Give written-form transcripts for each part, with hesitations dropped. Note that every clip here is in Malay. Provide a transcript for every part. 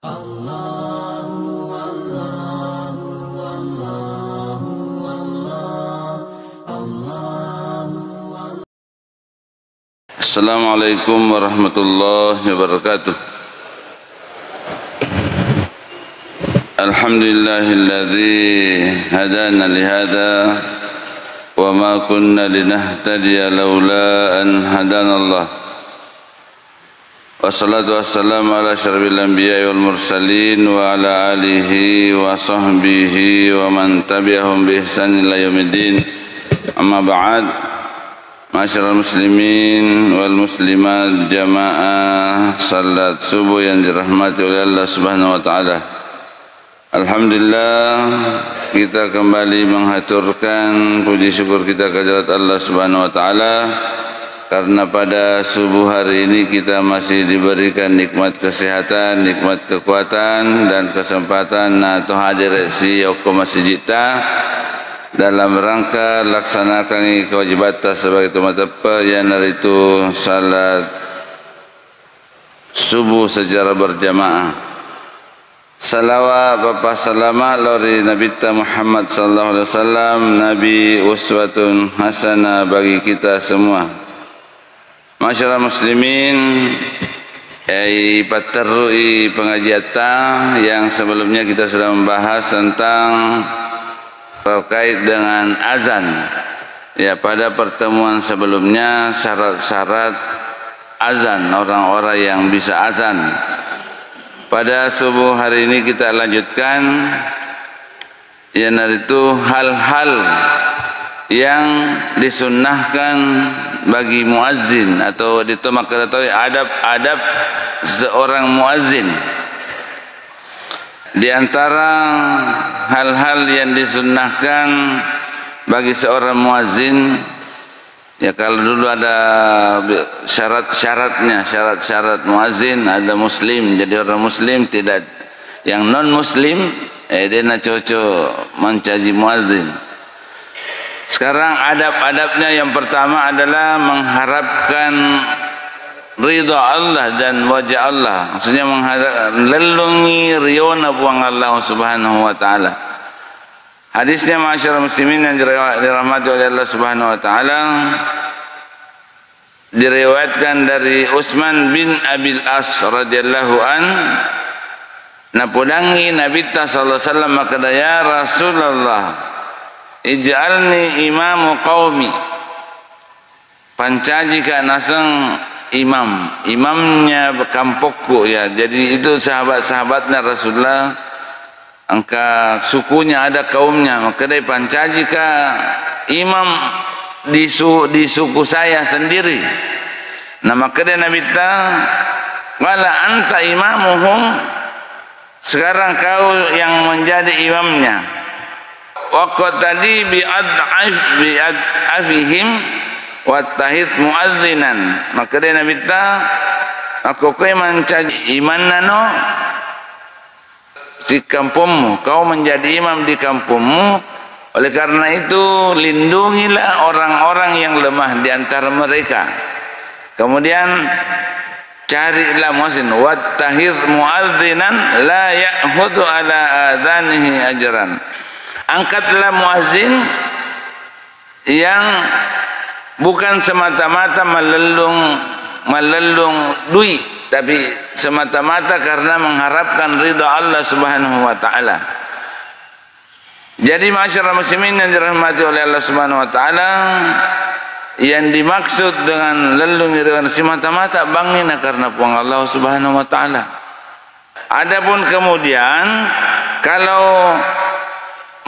Assalamualaikum warahmatullahi wabarakatuh. Alhamdulillahilladzi hadana lihada wa ma kunna linahtadiya laula an hadanallah. Wassalatu wassalamu ala asyrafil anbiya'i wal mursalin wa ala alihi wa sahbihi wa man tabi'ahum bi ihsan ila yaumiddin. Amma ba'd. Masyarul muslimin wal muslimat jamaah salat subuh yang dirahmati oleh Allah Subhanahu wa taala. Alhamdulillah, kita kembali menghaturkan puji syukur kita kehadirat Allah Subhanahu wa taala karena pada subuh hari ini kita masih diberikan nikmat kesehatan, nikmat kekuatan dan kesempatan atau hadir si Yoko Masjid dalam rangka laksanakan kewajiban sebagai tumat apa yang itu salat subuh secara berjamaah. Salawat Bapak salama lori Nabi Muhammad sallallahu alaihi wasallam, Nabi uswatun hasanah bagi kita semua. Masyarakat muslimin, paterui pengajian yang sebelumnya kita sudah membahas tentang terkait dengan azan. Ya, pada pertemuan sebelumnya syarat-syarat azan, orang-orang yang bisa azan. Pada subuh hari ini kita lanjutkan yaitu hal-hal yang disunnahkan bagi muazzin atau diketahui adab-adab seorang muazzin. Di antara hal-hal yang disunnahkan bagi seorang muazzin, ya kalau dulu ada syarat-syaratnya, syarat-syarat muazzin, ada muslim, jadi orang muslim tidak, yang non muslim dia nak cocok mencaji muazzin. Sekarang adab-adabnya yang pertama adalah mengharapkan ridha Allah dan wajah Allah, maksudnya melelungi riona buang Allah Subhanahu wa taala. Hadisnya masyarakat muslimin yang dirahmati oleh Allah Subhanahu wa taala diriwayatkan dari Utsman bin Abil As radhiyallahu an, napudangi Nabi sallallahu alaihi wasallam makada, ya Rasulullah, ij'alni imamu qaumi, pancaji ka nasang imamnya kampokku, ya. Jadi itu sahabat-sahabatnya Rasulullah, angka sukunya ada kaumnya, maka dia pancaji ka imam di suku saya sendiri. Nah maka dia Nabi wala anta imamuhum, sekarang kau yang menjadi imamnya. Waqad tadi bi'ad'afihim wattahid muadzinan, maka dia Nabi aku kau mencaji iman nano di kampungmu, kau menjadi imam di kampungmu. Oleh karena itu lindungilah orang-orang yang lemah di antara mereka. Kemudian carilah muazzin, wattahid muadzinan la ya'khudhu ala adanihi ajran, angkatlah muazzin yang bukan semata-mata melelung duit, tapi semata-mata karena mengharapkan ridha Allah Subhanahu wa taala. Jadi masyarakat muslimin yang dirahmati oleh Allah Subhanahu wa taala, yang dimaksud dengan lelung ridha semata-mata bangina karena puang Allah Subhanahu wa taala. Adapun kemudian kalau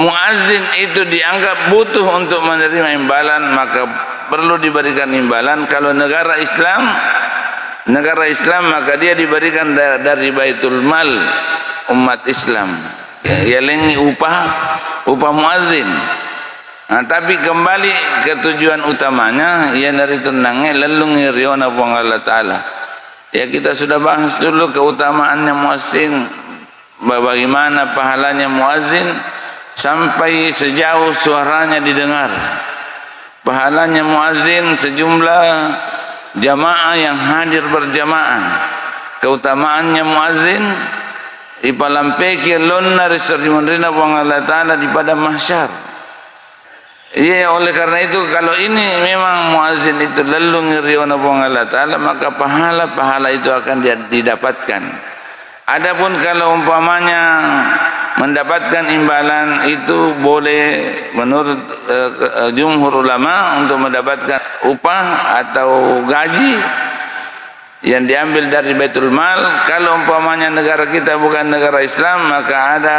muazzin itu dianggap butuh untuk menerima imbalan, maka perlu diberikan imbalan. Kalau negara Islam maka dia diberikan dari Baitul Mal umat Islam, ya lengi upah muazzin. Nah, tapi kembali ke tujuan utamanya, ya dari tenangnya lelungi riona buang Allah Ta'ala. Ya kita sudah bahas dulu keutamaannya muazzin, bagaimana pahalanya muazzin sampai sejauh suaranya didengar. Pahalanya muazzin sejumlah jamaah yang hadir berjamaah. Keutamaannya muazzin ipalampeki lonna risarjimandrina buang Allah Ta'ala di pada mahsyar. Iya, oleh karena itu kalau ini memang muazin itu lalu ngiriona buang Allah Ta'ala, maka pahala itu akan didapatkan. Adapun kalau umpamanya mendapatkan imbalan itu boleh menurut jumhur ulama untuk mendapatkan upah atau gaji yang diambil dari Baitul Mal. Kalau umpamanya negara kita bukan negara Islam, maka ada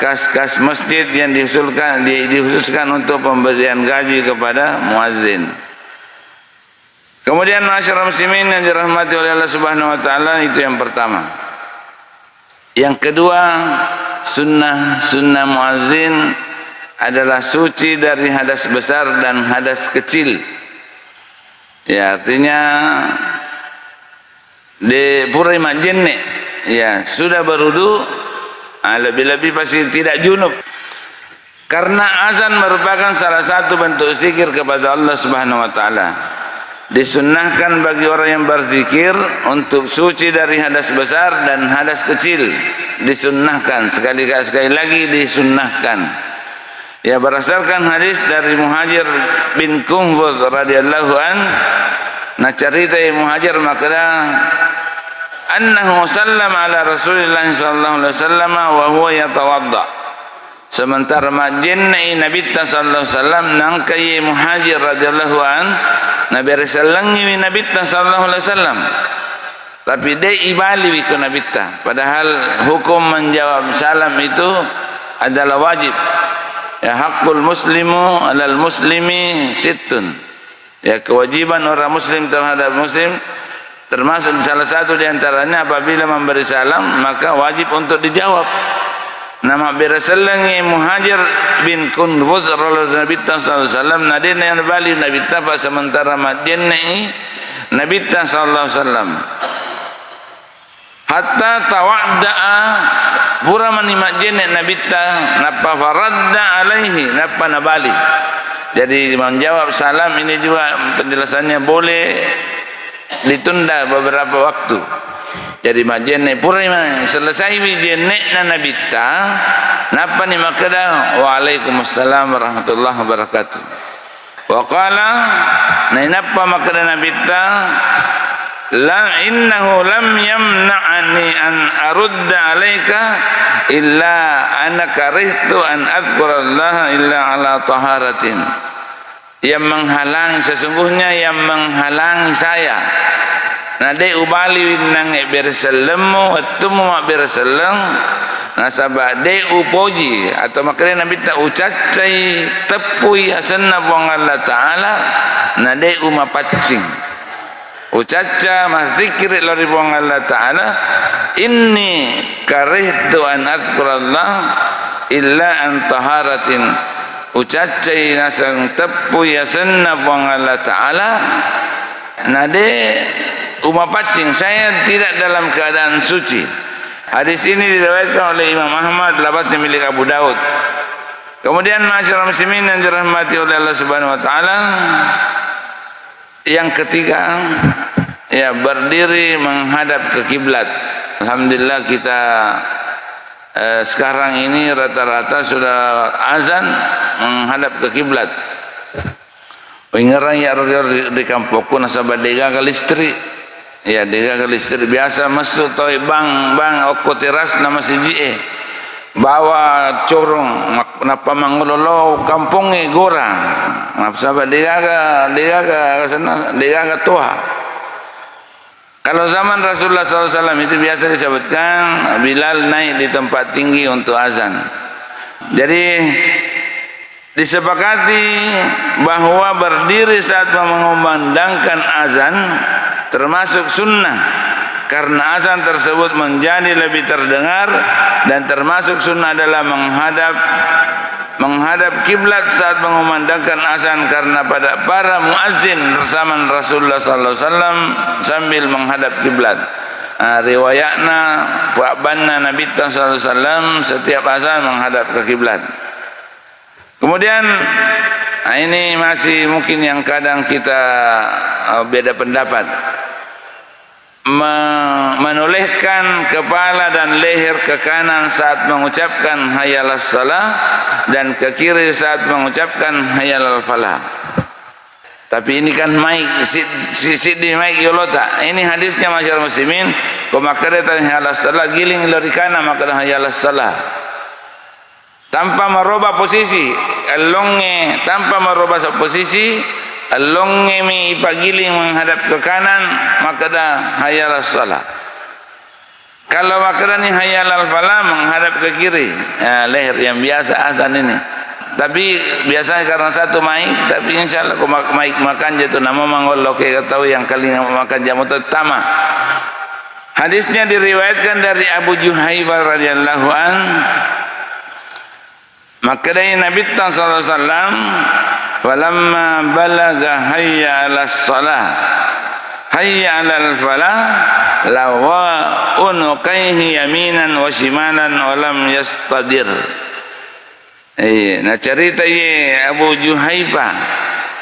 kas-kas masjid yang dikhususkan untuk pemberian gaji kepada muazzin. Kemudian masyarakat muslimin yang dirahmati oleh Allah Subhanahu wa taala, itu yang pertama. Yang kedua, sunnah muazzin adalah suci dari hadas besar dan hadas kecil. Ya, artinya di pura majenne, ya, sudah berudu, lebih-lebih pasti tidak junub. Karena azan merupakan salah satu bentuk zikir kepada Allah Subhanahu wa taala. Disunnahkan bagi orang yang berzikir untuk suci dari hadas besar dan hadas kecil. Disunnahkan, sekali lagi disunnahkan. Ya, berdasarkan hadis dari Muhajir bin Kunfuz radhiyallahu an, nah cerita Muhajir makna annahu sallam ala Rasulillah sallallahu alaihi wasallam wa huwa yatawadda. Sementara majennai Nabi sallallahu alaihi wasallam nangkai Muhajir radhiyallahu an, Nabi sallallahu Nabi sallallahu alaihi wasallam, tapi dia ibali ke Nabi. Padahal hukum menjawab salam itu adalah wajib. Ya, haqqul muslimu alal muslimi sittun. Ya, kewajiban orang muslim terhadap muslim, termasuk salah satu di antaranya apabila memberi salam maka wajib untuk dijawab. Nama berasalangi Muhajir bin Kunfuz radhiyallahu Nabi sallallahu alaihi wasallam nadina yang bali Nabi pa sementara majennai Nabi sallallahu alaihi wasallam hatta tawadda'a pura mani majenne Nabi napa faradda alaihi napa nabali. Jadi menjawab salam ini juga penjelasannya boleh ditunda beberapa waktu. Jadi majenne pura selesai bijenne na Nabi napa ni makada waalaikumsalam warahmatullahi wabarakatuh. Wa qala napa makada Nabi la innahu lam yamna'ani an arudda alayka illa ana karihtu an adhkurallaha illa ala taharatin. Yang menghalangi, sesungguhnya yang menghalangi saya nade ubali nang berselemu atau mak berseleng nasabah de upoji atau makanya Nabi tak ucacai tepui asanna buang Allah Ta'ala nade umapacing ucaca mazikir lari buang Allah Ta'ala inni karihtu an adhkurallah illa an taharatin ucacai nasang tepui asanna buang Allah Ta'ala nade umapacing saya tidak dalam keadaan suci. Hadis ini diriwayatkan oleh Imam Ahmad, lafaznya milik Abu Daud. Kemudian masyarakat muslimin yang dirahmati oleh Allah Subhanahu wa taala, yang ketiga, ya, berdiri menghadap ke kiblat. Alhamdulillah kita sekarang ini rata-rata sudah azan menghadap ke kiblat. Ingarang ya di kampungku nasabah dega ke listrik. Ya, dega ke listrik biasa masuk toy bang oko teras nama siji bawa corong napa mangololo kampungnya gorang. Nasabah dega ke sana dega ke toha. Kalau zaman Rasulullah SAW itu biasa disebutkan Bilal naik di tempat tinggi untuk azan. Jadi disepakati bahwa berdiri saat mengumandangkan azan termasuk sunnah, karena azan tersebut menjadi lebih terdengar, dan termasuk sunnah adalah menghadap kiblat saat mengumandangkan azan, karena pada para muazzin bersama Rasulullah SAW sambil menghadap kiblat. Riwayatna puabanna Nabi SAW setiap azan menghadap ke kiblat. Kemudian ini masih mungkin yang kadang kita beda pendapat. menolehkan kepala dan leher ke kanan saat mengucapkan hayya 'alas shalah dan ke kiri saat mengucapkan hayya 'alal falah. Tapi ini kan mic di mic yolota. Ini hadisnya masyarakat muslimin, ko makare tan hayya 'alas shalah giling lori kanan maka hayya 'alas shalah. Tanpa merubah posisi, tanpa merubah posisi, mi ipagiling menghadap ke kanan maka dah hayya 'alas shalah. Kalau maka ni hayya 'alal falah menghadap ke kiri, leher yang biasa azan ini. Tapi biasanya karena satu mic, tapi insyaallah ko mic makan je tu nama mangol ke tahu yang kali makan jamu tama. Hadisnya diriwayatkan dari Abu Juhaifah radhiyallahu an. Maka dari Nabi sallallahu alaihi wasallam, falamma balaga hayya 'alas shalah hayya 'alal falah lawa unuqaihi yaminan wa shimalan wa lam yastadir. Nah cerita ye Abu Juhaifah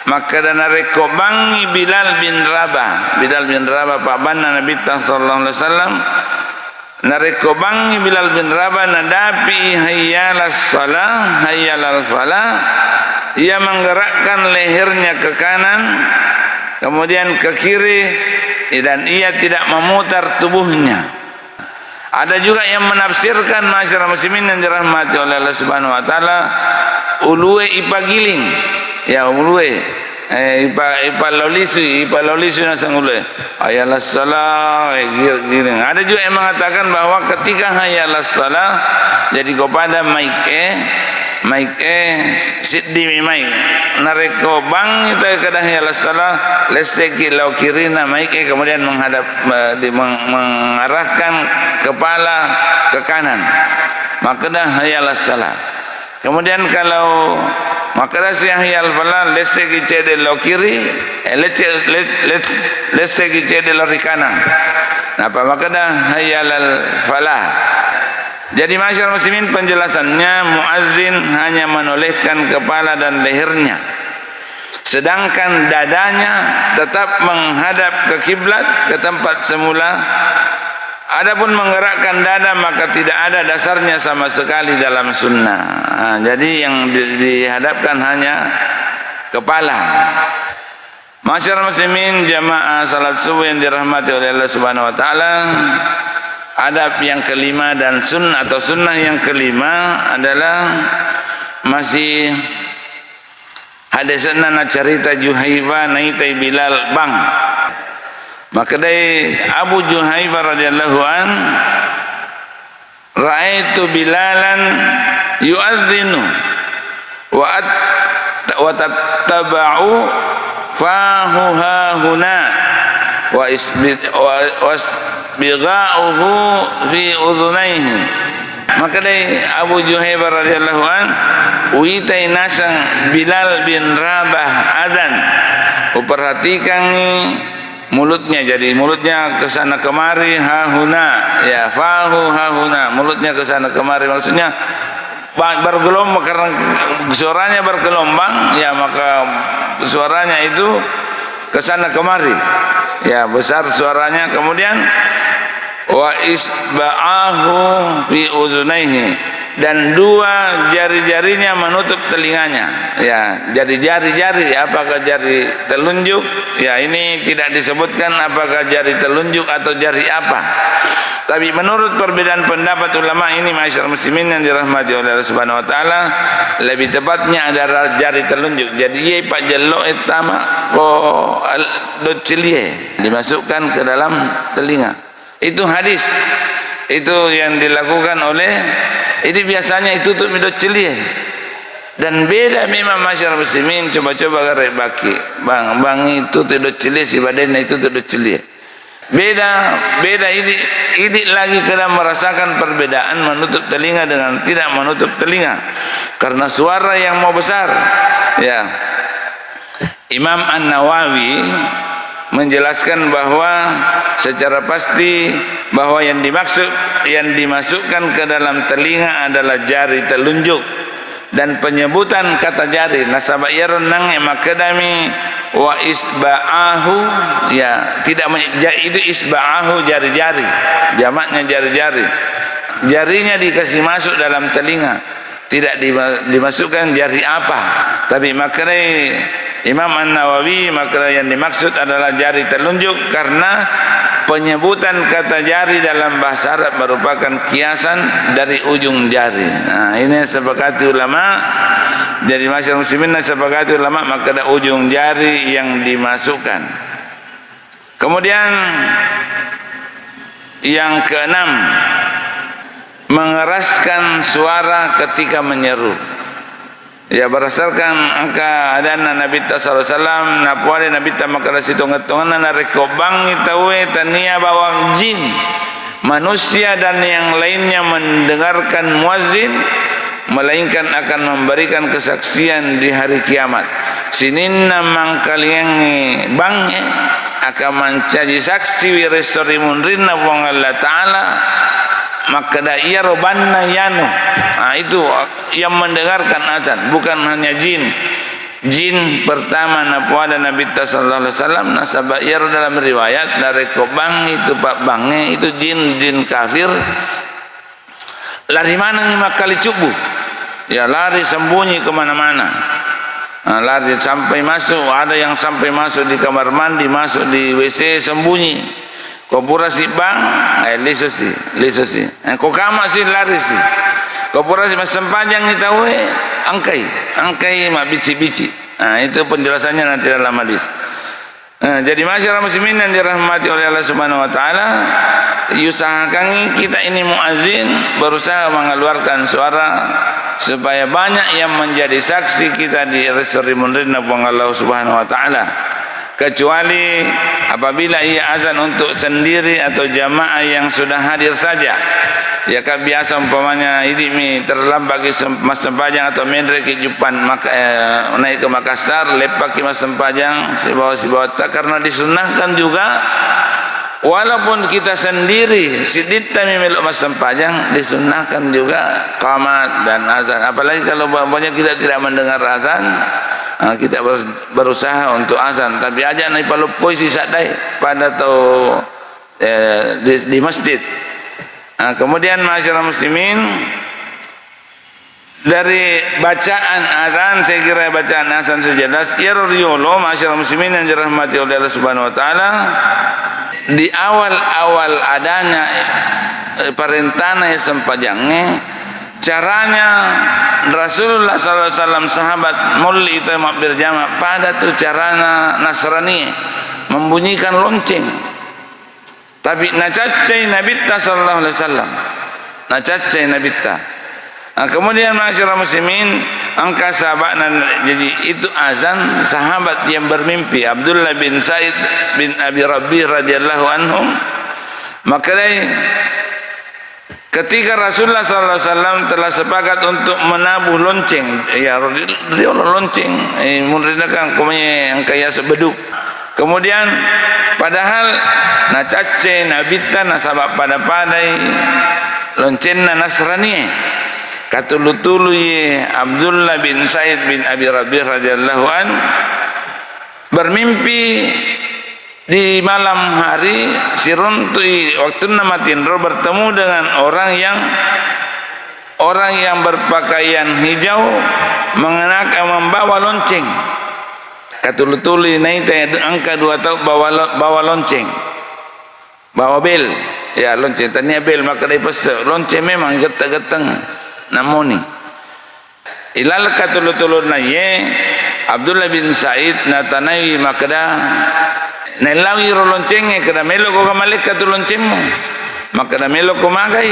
maka dana rekobangi Bilal bin Rabah pak banna Nabi sallallahu alaihi wasallam narekobangi Bilal bin Rabah nadapi hayya 'alas shalah hayya 'alal falah. Ia menggerakkan lehernya ke kanan kemudian ke kiri dan ia tidak memutar tubuhnya. Ada juga yang menafsirkan masyarakat muslimin yang dirahmati oleh Allah Subhanahu wa taala, ulue ipagiling. Ya ulue ipa lolisu nasang ulue. Hayya 'alas shalah giring. Ada juga yang mengatakan bahwa ketika hayya 'alas shalah jadi kepada mic siddi mic nareko bang itu kada hayya 'alas shalah lesteki lau kirina mic kemudian mengarahkan kepala ke kanan maka dah hayya 'alas shalah. Kemudian kalau maka dah hayya 'alal falah lesteki cede lau kiri lesteki cede lau kanan. Napa maka dah hayya 'alal falah. Jadi masyarakat muslimin penjelasannya, muazzin hanya menolehkan kepala dan lehernya, sedangkan dadanya tetap menghadap ke kiblat, ke tempat semula. Adapun menggerakkan dada maka tidak ada dasarnya sama sekali dalam sunnah. Jadi yang dihadapkan hanya kepala. Masyarakat muslimin jamaah salat subuh yang dirahmati oleh Allah Subhanahu wa taala, adab yang kelima dan sunnah atau sunnah yang kelima adalah masih hadisna cerita Juhaifah naitai Bilal bang. Maka dari Abu Juhaifah radhiyallahu an, raaitu Bilalan yu'adzinu wa tattaba'u fahu hahuna wa bigha'uhu fi udhunaihi. Maka dari Abu Juhaifah radhiyallahu an uitai nasang Bilal bin Rabah adzan, perhatikan mulutnya, jadi mulutnya ke sana kemari, hahuna ya fahu hahuna, mulutnya ke sana kemari, maksudnya bergelombang karena suaranya bergelombang ya, maka suaranya itu ke sana kemari ya, besar suaranya. Kemudian wa isba'ahu fi uzunaihi, dan dua jari-jarinya menutup telinganya ya. Jadi jari-jari, apakah jari telunjuk ya, ini tidak disebutkan apakah jari telunjuk atau jari apa. Tapi menurut perbedaan pendapat ulama ini masyarakat muslimin yang dirahmati oleh Allah Subhanahu wa taala, lebih tepatnya adalah jari telunjuk. Jadi ye pak jelok etama ko docilie dimasukkan ke dalam telinga. Itu hadis. Itu yang dilakukan oleh ini, biasanya itu tutup docilie. Dan beda memang masyarakat muslimin, coba-coba garek baki. Bang itu tutup docilie, si badan itu tutup docilie. Beda ini lagi kena merasakan perbedaan menutup telinga dengan tidak menutup telinga karena suara yang mau besar ya. Imam An-Nawawi menjelaskan bahwa secara pasti bahwa yang dimasukkan ke dalam telinga adalah jari telunjuk, dan penyebutan kata jari nasaba yarun nang makadami wa isba'ahu, ya tidak itu isba'ahu jari-jari, jamaknya jari-jari. Jarinya dikasih masuk dalam telinga, tidak dimasukkan jari apa. Tapi makna Imam An-Nawawi, makna yang dimaksud adalah jari telunjuk, karena penyebutan kata jari dalam bahasa Arab merupakan kiasan dari ujung jari. Nah, ini sepakati ulama. Jadi masyarakat muslimin sepakati ulama maka ada ujung jari yang dimasukkan. Kemudian yang keenam, mengeraskan suara ketika menyeru. Ya, berdasarkan angka adana Nabi sallallahu alaihi wasallam napuade Nabi makala situng-tungan na rekobang itawe tania bawang jin, manusia dan yang lainnya mendengarkan muazzin, melainkan akan memberikan kesaksian di hari kiamat. Sininna mangkaliange bange akan mencaji saksi wiresori munrinna wong Allah Ta'ala, maka da iya robanna yanu. Itu yang mendengarkan azan, bukan hanya jin. Jin pertama napuada Nabi sallallahu alaihi wasallam nasaba iya dalam riwayat dari kobang itu pak bange itu jin kafir. Lari mana lima kali cubu, ya lari sembunyi kemana-mana. Lari sampai masuk, ada yang sampai masuk di kamar mandi, masuk di WC sembunyi. Kopura si bang, liso si. Kau kama si lari si. Kopura si masam panjang kita angkai mak bici. Itu penjelasannya nanti dalam hadis. Jadi masyarakat muslimin yang dirahmati oleh Allah Subhanahu wa taala, usahakan kita ini muazzin berusaha mengeluarkan suara supaya banyak yang menjadi saksi kita di resuri munrinna Allah Subhanahu wa taala. Kecuali apabila ia azan untuk sendiri atau jamaah yang sudah hadir saja. Ya kan biasa umpamanya ini terlambat ke Mas Sempajang atau mendre ke Jupan naik ke Makassar lepak ke Mas Sempajang si bawah tak, karena disunahkan juga walaupun kita sendiri sidita melok Mas Sempajang disunahkan juga qamat dan azan. Apalagi kalau banyak kita tidak mendengar azan, kita berusaha untuk azan, tapi aja naik palu puisi sadai pada atau di masjid. Kemudian masyarakat muslimin, dari bacaan azan, saya kira bacaan azan sejelas ya riyolo masyarakat muslimin yang dirahmati oleh Allah Subhanahu wa taala, di awal adanya perintahnya sempajangnya, caranya Rasulullah sallallahu alaihi wasallam sahabat mulli itu yang berjamaah pada tu carana Nasrani membunyikan lonceng. Tapi nacacai Nabi sallallahu alaihi wasallam, nacacai Nabi. Kemudian masyarakat muslimin angka sahabat, jadi itu azan sahabat yang bermimpi Abdullah bin Sa'id bin Abi Rabi radhiyallahu anhum. Maka ketika Rasulullah sallallahu alaihi wasallam telah sepakat untuk menabuh lonceng, ya dia lonceng munrinakan kumanya yang kaya sebeduk. Kemudian padahal nacace nabita nasabak pada padai loncengna Nasrani katulu-tulu Abdullah bin Sa'id bin Abi Rabi radhiyallahu an bermimpi di malam hari siruntui waktu namatin bertemu dengan orang yang berpakaian hijau mengenakan membawa lonceng. Katulu-tuli naik angka 2 tahun bawa lonceng, bawa bel, ya lonceng tanya bel maka dia pesek lonceng memang getang-getang namoni. Ilal katulu-tulu naye Abdullah bin Sa'id natanai maka dah nelawi loncengnya kena melo ko kamalik katu loncengmu maka dah melo ko magai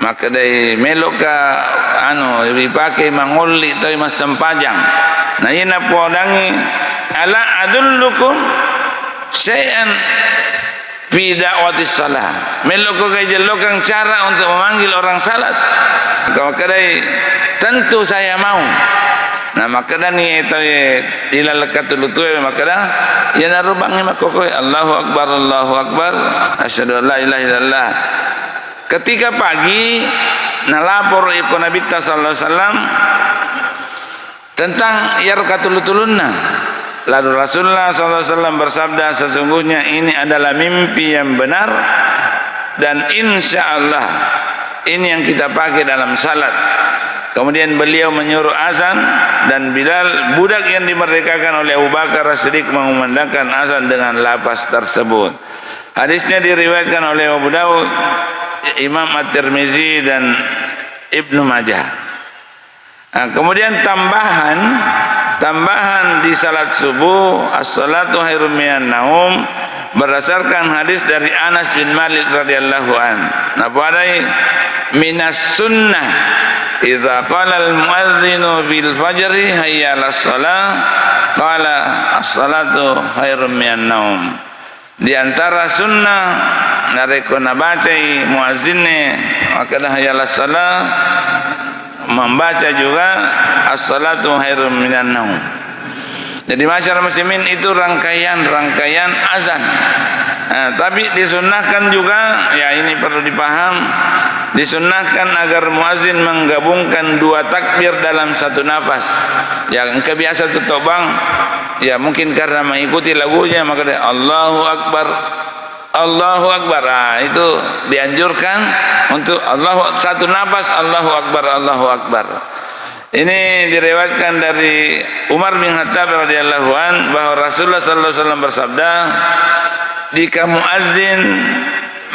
maka dah melo ka dipakai mangoli atau mas sempajang. Nah ini napodangi ala adullukum syai'an fi da'watis salah. Melo ko kay jelokang cara untuk memanggil orang salat. Maka dai tentu saya mau. Nah maka dah ni itu ilal katul tu maka dah ya narubangi makokoi Allahu akbar asyhadu an la ilaha illallah. Ketika pagi nalapor ikut Nabi sallallahu alaihi wasallam tentang yarkatul tulunna Lalu Rasulullah SAW bersabda, sesungguhnya ini adalah mimpi yang benar dan insya Allah ini yang kita pakai dalam salat. Kemudian beliau menyuruh azan dan Bilal, budak yang dimerdekakan oleh Abu Bakar As-Siddiq, mengumandangkan azan dengan lafaz tersebut. Hadisnya diriwayatkan oleh Abu Dawud, Imam At-Tirmizi dan Ibnu Majah. Nah, kemudian tambahan di salat subuh, as-salatu khairum minan naum, berdasarkan hadis dari Anas bin Malik radhiyallahu an. Nah, padai minas sunnah idza qala al-muadzinu bil fajri hayya 'alas shalah qala as-salatu khairum minan naum. Di antara sunnah narekona bacai muazzinnya maka hayya 'alas shalah, membaca juga as-salatu khairum minan naum. Jadi masyarakat muslimin itu rangkaian azan. Nah, tapi disunnahkan juga, ya ini perlu dipaham, disunnahkan agar muazin menggabungkan 2 takbir dalam satu nafas. Yang kebiasa tutup bang, ya mungkin karena mengikuti lagunya maka dia Allahu Akbar, Allahu Akbar. Nah, itu dianjurkan untuk satu nafas Allahu Akbar, Allahu Akbar. Ini diriwayatkan dari Umar bin Khattab radhiyallahu an bahwa Rasulullah sallallahu alaihi wasallam bersabda, jika muazzin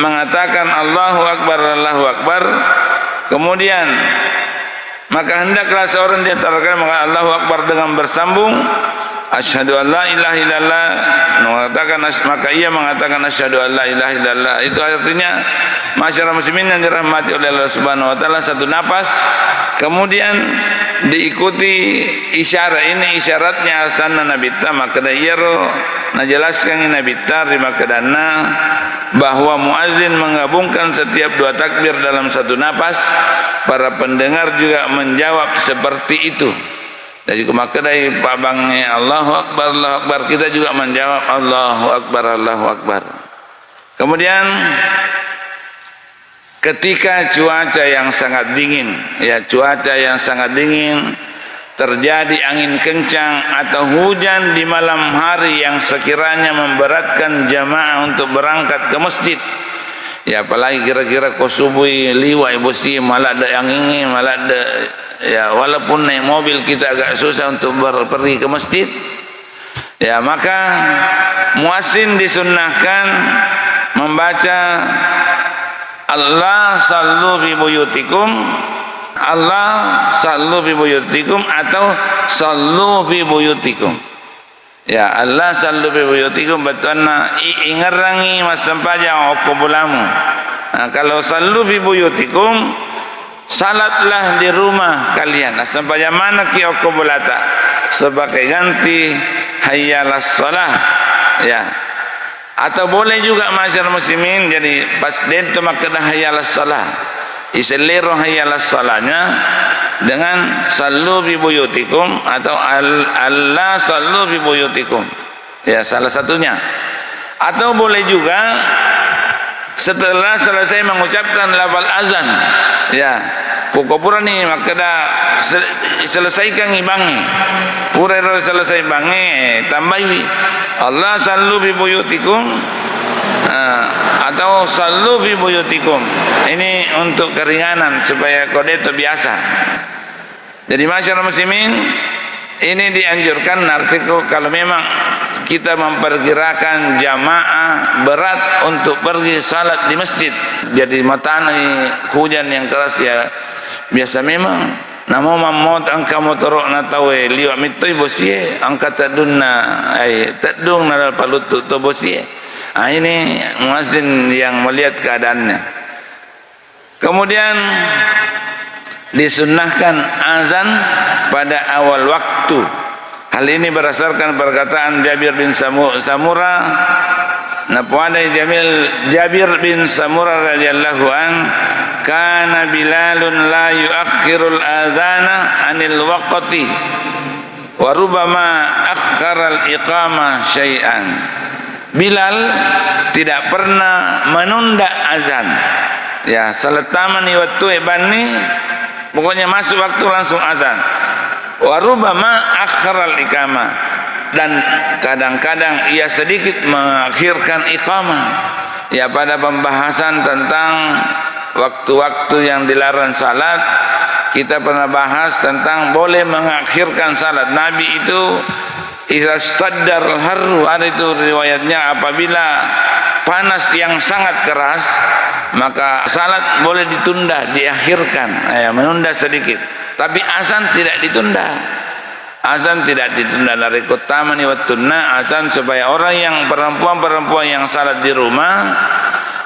mengatakan Allahu Akbar, Allahu Akbar, kemudian maka hendaklah seorang di antara kalian mengatakan Allahu Akbar dengan bersambung, asyhadu an la ilaha illallah, maka ia mengatakan asyhadu an la ilaha illallah. Itu artinya masyarakat muslimin yang dirahmati oleh Allah Subhanahu wa taala, satu nafas, kemudian diikuti isyarat. Ini isyaratnya asana Nabi ta maka dayaro najelaskan Nabi ta maka dana bahwa muazin menggabungkan setiap 2 takbir dalam satu nafas. Para pendengar juga menjawab seperti itu. Jadi maka dari Pak Bangnya Allahu Akbar, Allahu Akbar, kita juga menjawab Allahu Akbar, Allahu Akbar. Kemudian ketika cuaca yang sangat dingin, ya cuaca yang sangat dingin, terjadi angin kencang atau hujan di malam hari yang sekiranya memberatkan jamaah untuk berangkat ke masjid, ya apalagi kira-kira kau subuh liwai bosi malah ada angin, malah ada, ya walaupun naik mobil kita agak susah untuk pergi ke masjid, ya maka muazzin disunnahkan membaca Allah sallu fi buyutikum, Allah sallu fi buyutikum atau sallu fi buyutikum. Ya Allah sallu fi buyutikum betulna ingerangi masampaja okobulamu. Nah, kalau sallu fi buyutikum, salatlah di rumah kalian. Sampaja mana ki okobulata sebagai ganti hayyalas shalah, ya. Atau boleh juga masyarakat muslimin, jadi pas dento maka dah hayyalas shalah, iselero hayyalas shalahnya dengan sallu bi buyutikum atau Allah sallu bi buyutikum, ya salah satunya. Atau boleh juga setelah selesai mengucapkan lafal azan, ya pukopura ni maka dah selesaikan ibangi pura selesai bangi tambahi Allah sallu bi buyutikum atau sallu bi buyutikum. Ini untuk keringanan supaya kode itu biasa. Jadi masyarakat muslimin ini dianjurkan artikel kalau memang kita memperkirakan jamaah berat untuk pergi salat di masjid. Jadi matani hujan yang keras, ya biasa memang namo mamot angka motorok na tawe liwa mitoy bosie angka tadunna ay tadung na palutut to bosie. Ini muazzin yang melihat keadaannya. Kemudian disunnahkan azan pada awal waktu. Hal ini berdasarkan perkataan Jabir bin Samura. Napuadai Jabir bin Samura radhiyallahu an, kana Bilalun la yuakhirul adzana anil waqti wa rubama akhkharal iqama syai'an. Bilal tidak pernah menunda azan, ya salataman waktu ibani pokoknya masuk waktu langsung azan. Wa rubama akhkharal iqama, dan kadang-kadang ia sedikit mengakhirkan iqamah. Ya, pada pembahasan tentang waktu-waktu yang dilarang salat, kita pernah bahas tentang boleh mengakhirkan salat. Nabi itu idza saddar harru, ada itu riwayatnya, apabila panas yang sangat keras maka salat boleh ditunda, diakhirkan, ya, menunda sedikit. Tapi azan tidak ditunda. Azan tidak ditunda. Dari kutamani wattunna, azan supaya orang yang perempuan yang salat di rumah,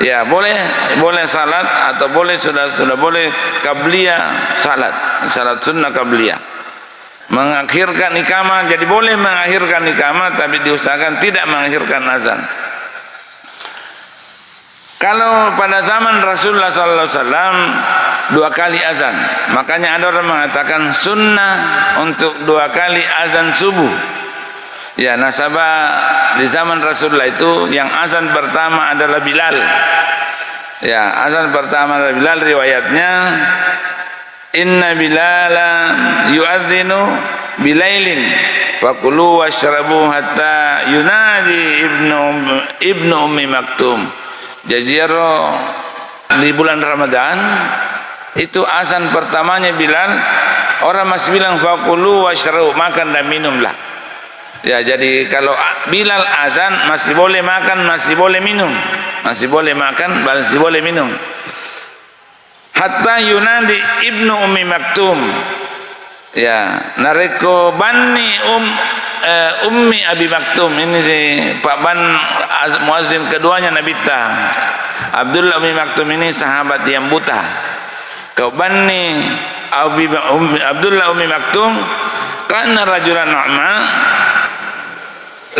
ya boleh salat, atau boleh sudah boleh qabliyah salat sunnah qabliyah, mengakhirkan iqamah. Jadi boleh mengakhirkan iqamah, tapi diusahakan tidak mengakhirkan azan. Kalau pada zaman Rasulullah SAW 2 kali azan, makanya ada orang mengatakan sunnah untuk 2 kali azan subuh. Ya, nasabah di zaman Rasulullah itu yang azan pertama adalah Bilal. Ya, azan pertama adalah Bilal, riwayatnya inna bilalan yu'adzinu bilailin fakulu washrabu hatta yunadi ibnu ummi maktum. Jajiro di bulan Ramadan itu azan pertamanya Bilal, orang masih bilang fakulu washrabu, makan dan minumlah. Ya, jadi kalau Bilal azan masih boleh makan, masih boleh minum, masih boleh makan, masih boleh minum. Hatta yunadi ibnu ummi maktum, ya, nareko bani ummi abi maktum, ini si Pak Ban muazzin keduanya Nabi ta Abdullah ummi maktum, ini sahabat yang buta. Kau bani Abdullah ummi maktum kana rajulan a'ma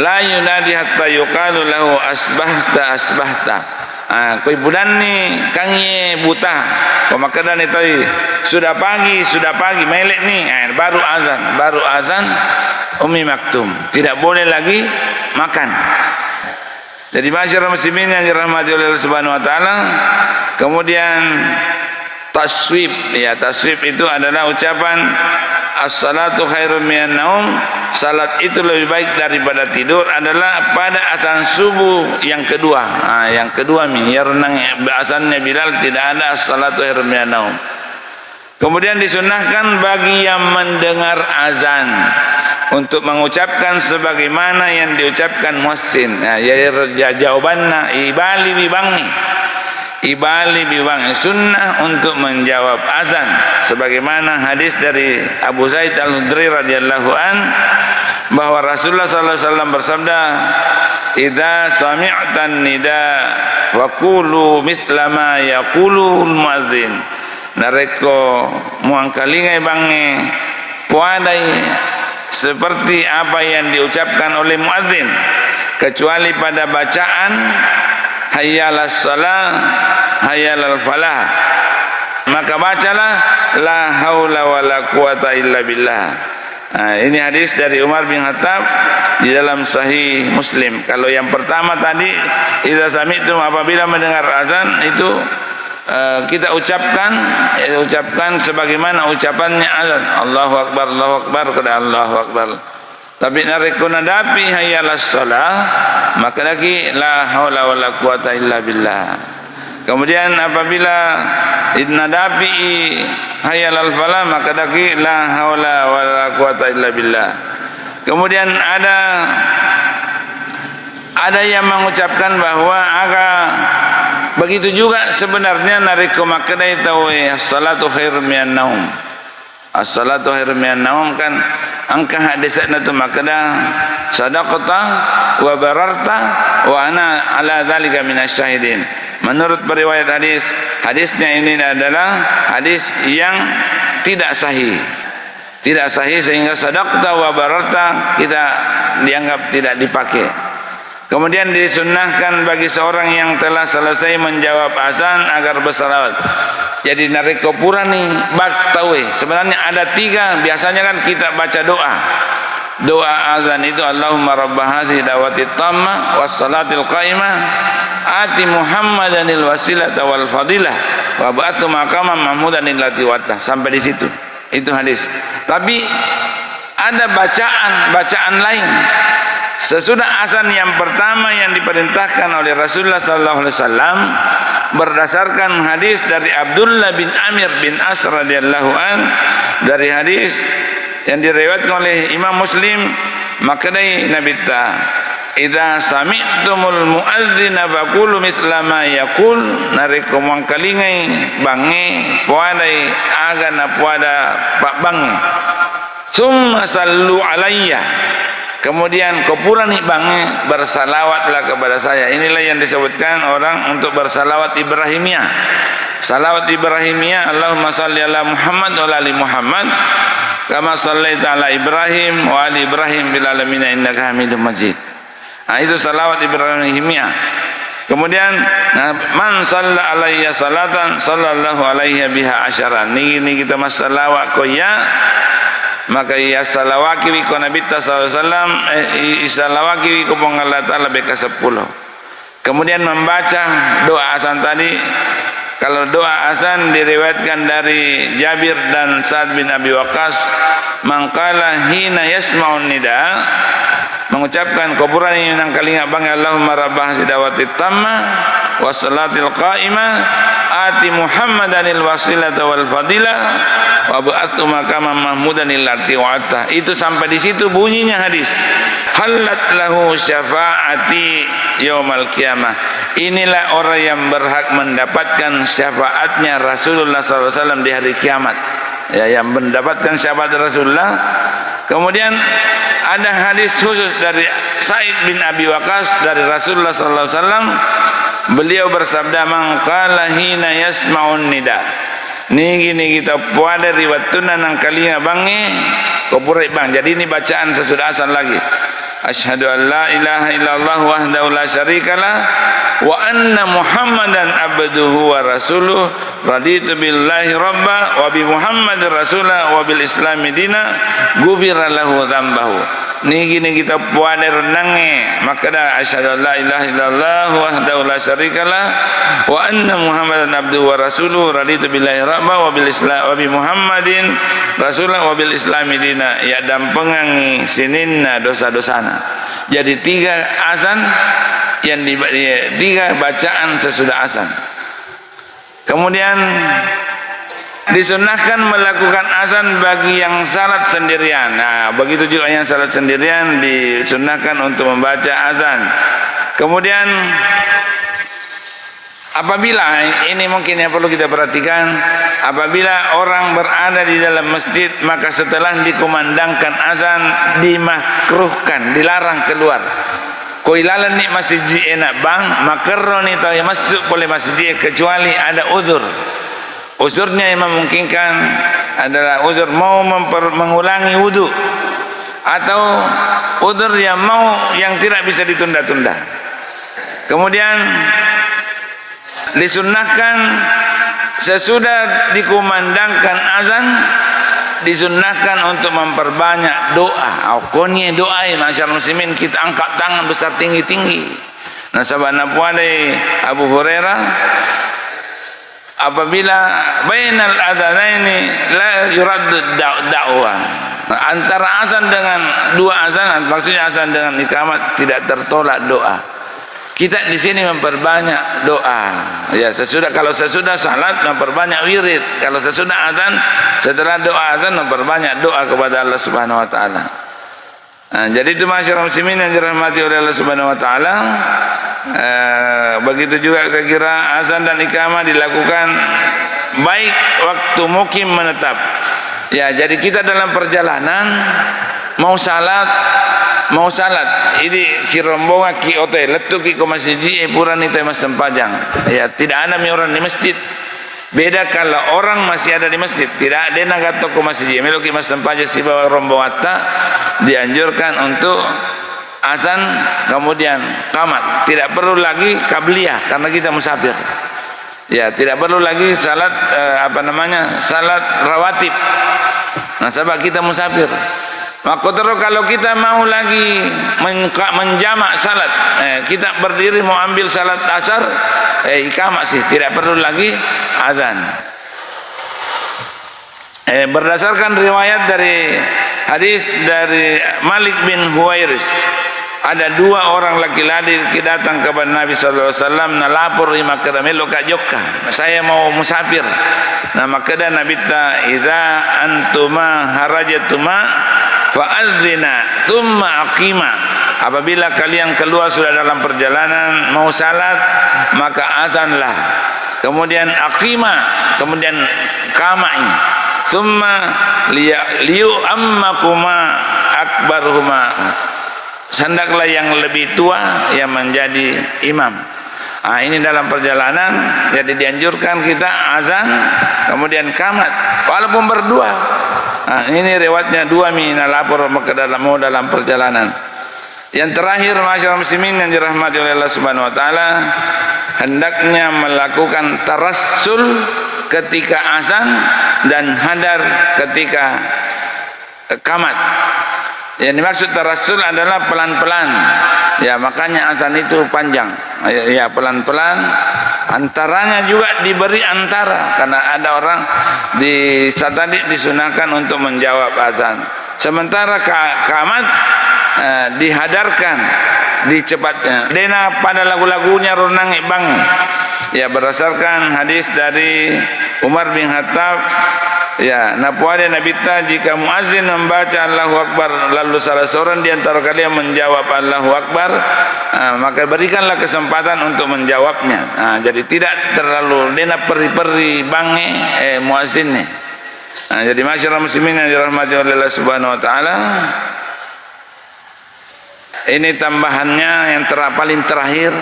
la yunadi hatta yuqalu lahu asbahta. Kau budan ni kangi buta, kau makadan itu sudah pagi melek ni, baru azan ummi maktum, tidak boleh lagi makan. Jadi masyarakat muslimin yang dirahmati oleh Allah Subhanahu wa taala. Kemudian taswib, ya, taswib itu adalah ucapan as-salatu khairum minan naum, salat itu lebih baik daripada tidur, adalah pada azan subuh yang kedua. Yang kedua yang azannya Bilal tidak ada as-salatu khairum minan naum. Kemudian disunnahkan bagi yang mendengar azan untuk mengucapkan sebagaimana yang diucapkan muazzin. Ya, jawabannya ibali bibangi, sunnah untuk menjawab azan, sebagaimana hadis dari Abu Zaid Al-Khudri radhiyallahu an, bahwa Rasulullah sallallahu alaihi wasallam bersabda, idza sami'tan nida wa qulu mithla ma yaqulu al-muadzin. Nareko muangkalingai bange puadai seperti apa yang diucapkan oleh muadzin, kecuali pada bacaan hayyalas salah hayyalal falah, maka bacalah la haula wala quwata illa billah. Ini hadis dari Umar bin Khattab di dalam Sahih Muslim. Kalau yang pertama tadi idza sami'tum, apabila mendengar azan itu kita ucapkan sebagaimana ucapannya azan, Allahu akbar kepada Allahu akbar. Tapi nareko nadapi hayyalas salah, maka lagi la haula wala quwata illa billah. Kemudian apabila nadapi hayyalal falah, maka lagi la haula wala quwata illa billah. Kemudian ada yang mengucapkan bahwa begitu juga sebenarnya nareko maknai tahu as-salatu khairum minan naum. As-salatu khairum minan naum kan angka hadisnya tu makna sadaqata wa bararta wa ana ala dzalika minasyahidin. Menurut periwayat hadisnya ini adalah hadis yang tidak sahih sehingga sadaqta wa bararta kita dianggap tidak dipakai. Kemudian disunnahkan bagi seorang yang telah selesai menjawab azan agar bersalawat. Jadi nareko pura ni bak tahu. Sebenarnya ada 3. Biasanya kan kita baca doa azan itu, Allahumma rabb hadhihi da'wati tammah was salatil qaimah ati Muhammadanil wasilata wal fadilah wa ba'athu maqaman mahmudan allati wa'ata, sampai di situ. Itu hadis. Tapi ada bacaan lain sesudah azan yang pertama yang diperintahkan oleh Rasulullah sallallahu alaihi wasallam berdasarkan hadis dari Abdullah bin Amir bin As radhiyallahu an, dari hadis yang diriwayatkan oleh Imam Muslim, maka dari Nabi ta idza sami'tumul muadzdzina faqulu mithla ma yaqul, nariko mangkalingai bange puadai agana puada pak bange, summa sallu alayya, kemudian kopurani bange bersalawatlah kepada saya. Inilah yang disebutkan orang untuk bersalawat Ibrahimiyah. Salawat Ibrahimiyah, Allahumma salli ala Muhammad wa ali Muhammad kama sallaita ala Ibrahim wa ali Ibrahim bil alamin innaka Hamidum Majid. Nah, itu salawat Ibrahimiyah. Kemudian man salla alayya salatan sallallahu alaihi biha asyaran. Ini kita masalawat koya, maka ya salawaki ko Nabi sallallahu alaihi wasallam isalawaki ko Allah taala beka 10. Kemudian membaca doa azan tadi. Kalau doa azan diriwayatkan dari Jabir dan Sa'ad bin Abi Waqqas, mangkala hina yasma'un nida, mengucapkan kuburan ini nang kalinga bang Allahumma rabbah sidawati tamma wassalatil qa'imah ati Muhammadanil wasilata wal fadilah wa ba'athu maqaman mahmudanil lati wa'ata. Itu sampai di situ bunyinya hadis, halat lahu syafaati yaumal qiyamah. Inilah orang yang berhak mendapatkan syafaatnya Rasulullah SAW di hari kiamat, ya, yang mendapatkan syafaat Rasulullah. Kemudian ada hadis khusus dari Sa'id bin Abi Waqqas dari Rasulullah SAW. Beliau bersabda, man qala hina yasma'un nida. Niki kita puada riwayatuna nang kalinya bange kopurai bang. Jadi ini bacaan sesudah azan lagi. Asyhadu an la ilaha illallah wahdahu la syarikalah wa anna Muhammadan abduhu wa rasuluh raditu billahi rabba wa bi Muhammadir rasulah wa bil islami dina ghufira lahu dzambahu. Niki kita puade renange maka dah asyhadu an la ilaha illallah wahdahu la syarikalah wa anna Muhammadan abduhu wa rasuluh raditu billahi rabba wa bil islam wa bi Muhammadin rasulah wa bil islami dina, ya dampengangi sininna dosa-dosana. Jadi 3 azan yang tiga bacaan sesudah azan. Kemudian disunahkan melakukan azan bagi yang salat sendirian. Nah, begitu juga yang salat sendirian disunahkan untuk membaca azan. Kemudian apabila ini mungkin yang perlu kita perhatikan, apabila orang berada di dalam masjid, maka setelah dikumandangkan azan dimakruhkan, dilarang keluar. Koilalan ni masjid enak bang, makaroni tahu yang masuk boleh masjid kecuali ada uzur. Uzurnya yang memungkinkan adalah uzur mau mengulangi wudu atau uzur yang tidak bisa ditunda-tunda. Kemudian disunnahkan sesudah dikumandangkan azan, disunnahkan untuk memperbanyak doa. Aukonnya doa ya masyarakat muslimin, kita angkat tangan besar tinggi-tinggi. Nah sabana puade Abu Hurairah, apabila bainal adzanaini la yuraddu da'wah, antara azan dengan 2 azan, maksudnya azan dengan iqamat tidak tertolak doa. Kita di sini memperbanyak doa. Ya, kalau sesudah salat memperbanyak wirid. Kalau sesudah azan, setelah doa azan memperbanyak doa kepada Allah Subhanahu wa taala. Nah, jadi itu masyarakat muslimin yang dirahmati oleh Allah Subhanahu wa taala. Begitu juga saya kira azan dan iqamah dilakukan baik waktu mukim menetap. Ya, jadi kita dalam perjalanan mau salat ini si rombongan ki ote letu ki ko masjid puran itu mas sempajang, ya tidak ada orang di masjid. Beda kalau orang masih ada di masjid, tidak ada naga toko masjid meloki mas sempajang si bawa rombongan dianjurkan untuk azan kemudian qamat, tidak perlu lagi qabliyah karena kita musafir. Ya, tidak perlu lagi salat salat rawatib. Nah, sebab kita musafir. Maka terus kalau kita mau lagi menjamak salat, kita berdiri mau ambil salat asar, iqamah sih, tidak perlu lagi azan. Berdasarkan riwayat dari hadis dari Malik bin Huwairis ada dua orang laki-laki datang kepada Nabi sallallahu alaihi wasallam nalapor ima kadamelo ka jokka saya mau musafir nah maka dan Nabi ta idza antuma harajatuma fa'adzina thumma aqima apabila kalian keluar sudah dalam perjalanan mau salat maka azanlah kemudian aqima kemudian qama'i thumma liyu ammakuma akbaruhuma hendaklah yang lebih tua yang menjadi imam. Ini dalam perjalanan jadi dianjurkan kita azan kemudian qamat walaupun berdua. Ini riwayatnya dua mina lapor maka dalam perjalanan. Yang terakhir masyarakat muslimin yang dirahmati oleh Allah Subhanahu wa taala hendaknya melakukan tarassul ketika azan dan hadar ketika qamat. Yang dimaksud tarassul adalah pelan-pelan. Ya, makanya azan itu panjang. Ya, pelan-pelan. Antaranya juga diberi antara karena ada orang tadi disunahkan untuk menjawab azan. Sementara qamat dihadarkan dicepatnya. Dena pada lagu-lagunya runang bangi. Ya, berdasarkan hadis dari Umar bin Khattab ya, napuade Nabi ta jika muazin membaca Allahu Akbar lalu salah seorang di antara kalian menjawab Allahu Akbar maka berikanlah kesempatan untuk menjawabnya. Jadi tidak terlalu dena peri-peri bange muazin ni. Jadi masyarakat muslimin yang dirahmati oleh Allah Subhanahu wa taala, ini tambahannya yang paling terakhir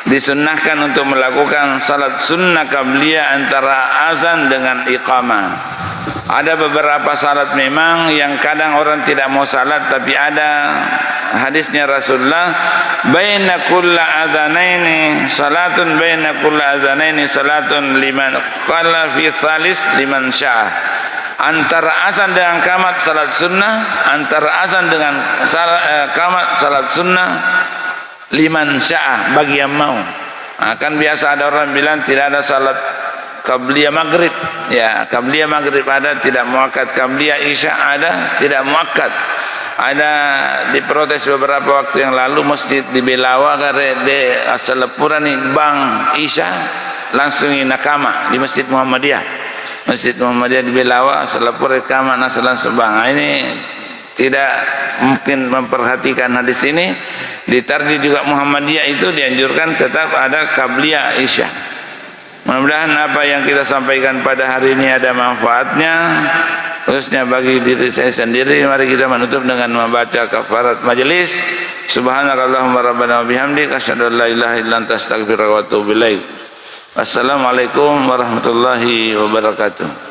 disunnahkan untuk melakukan salat sunnah qabliyah antara azan dengan iqamah. Ada beberapa salat memang yang kadang orang tidak mau salat tapi ada hadisnya Rasulullah baina kulli adzanaini salatun baina kulli adzanaini salatun liman qala fi thalis liman syaa. Antara azan dengan qamat salat sunnah, antara azan dengan qamat salat sunnah liman syaa bagi yang mau. Kan biasa ada orang bilang tidak ada salat qabliyah maghrib. Ya, qabliyah maghrib ada, tidak muakkad. Qabliyah isya ada, tidak muakkad. Ada diprotes beberapa waktu yang lalu masjid di Belawa karena de asalapuran ni bang isya langsung nakama di Masjid Muhammadiyah. Masjid Muhammadiyah di Belawa asalapur kama nasalan sebang. Ini tidak mungkin memperhatikan hadis ini. Di Tarji juga Muhammadiyah itu dianjurkan tetap ada qabliyah isya. Mudah-mudahan apa yang kita sampaikan pada hari ini ada manfaatnya, khususnya bagi diri saya sendiri. Mari kita menutup dengan membaca kafarat majelis. Subhanakallahumma rabbana wa bihamdika asyhadu an la ilaha illa anta astaghfiruka wa atubu ilaik. Assalamualaikum warahmatullahi wabarakatuh.